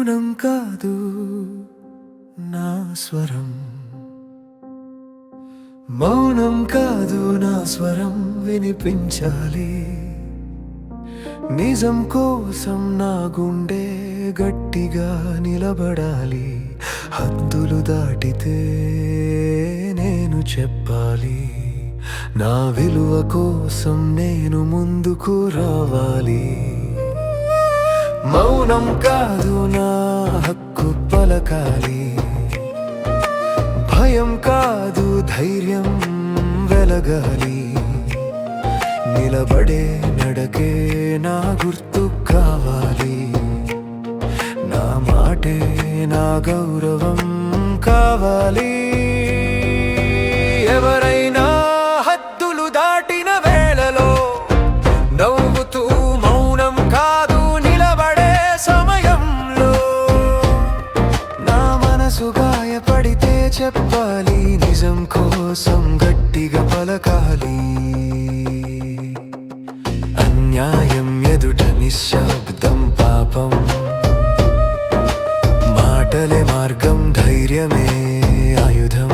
మౌనం కాదు నా స్వరం, మౌనం కాదు నా స్వరం వినిపించాలి. నిజం కోసం నా గుండె గట్టిగా నిలబడాలి. హద్దులు దాటితే నేను చెప్పాలి, నా విలువ కోసం నేను ముందుకు రావాలి. మౌనం కాదు నా హక్కు పలకాలి, భయం కాదు ధైర్యం వెలగాలి. నిలబడే నడకే నా గుర్తు కావాలి, నా మాటే నా గౌరవం కావాలి. ఎవరైనా హద్దులు దాటిన వేళలో నవ్వుతూ మౌనం కాదు నిలబడే సమయంలో, నా మనసు గాయపడితే చెప్పాలి, నిజం కోసం గట్టిగా పలకాలి. అన్యాయం ఎదుట నిశ్శబ్దం పాపం, మాటలే మార్గం ధైర్యమే ఆయుధం.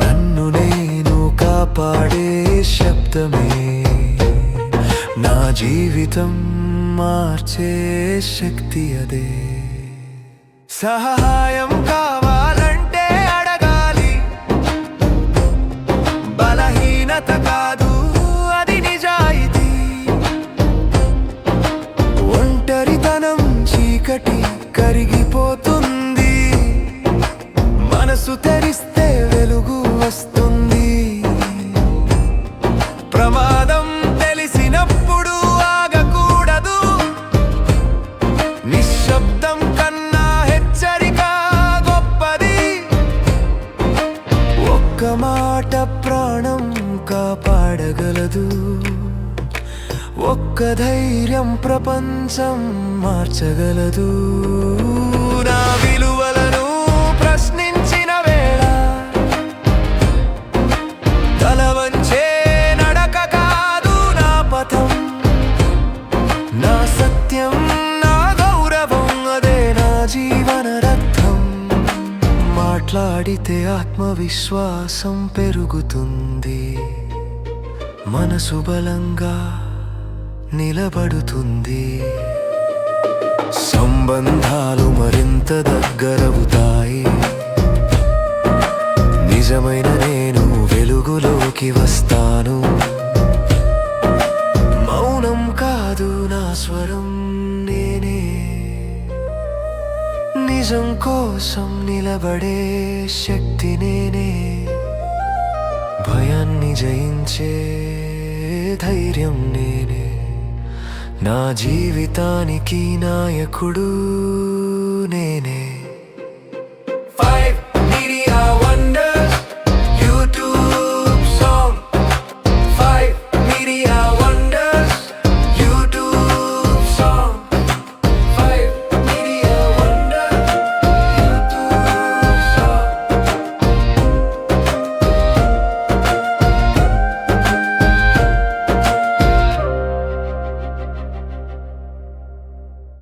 నన్ను నేను కాపాడే శబ్దమే నా జీవితం మార్చే శక్తి అదే. సహాయం కావాలంటే అడగాలి, బలహీనత కాదు అది నిజాయితీ. ఒంటరితనం చీకటి కరిగిపోతుంది, మనసు తెరిస్తే వెలుగు వస్తుంది. ప్రమాదం తెలిసినప్పుడు ఆగకూడదు, నిశ్శబ్దం కన్నా హెచ్చరిక గొప్పది. ఒక్క మాట ప్రాణం కాపాడగలదు, ఒక్క ధైర్యం ప్రపంచం మార్చగలదు. నా విలువలను ప్రశ్నించిన వేళ తల వంచే నడక కాదు నా పథం. నా సత్యం నా గౌరవం అదే నా జీవన రథం. మాట్లాడితే ఆత్మవిశ్వాసం పెరుగుతుంది, మనసు బలంగా నిలబడుతుంది. సంబంధాలు మరింత దగ్గరవుతాయి, నిజమైన నేను వెలుగులోకి వస్తాను. మౌనం కాదు నా స్వరం నేనే, నిజం కోసం నిలబడే శక్తి నేనే. భయాన్ని జయించే ధైర్యం నేనే, నా జీవితానికి నాయకుడు నేనే.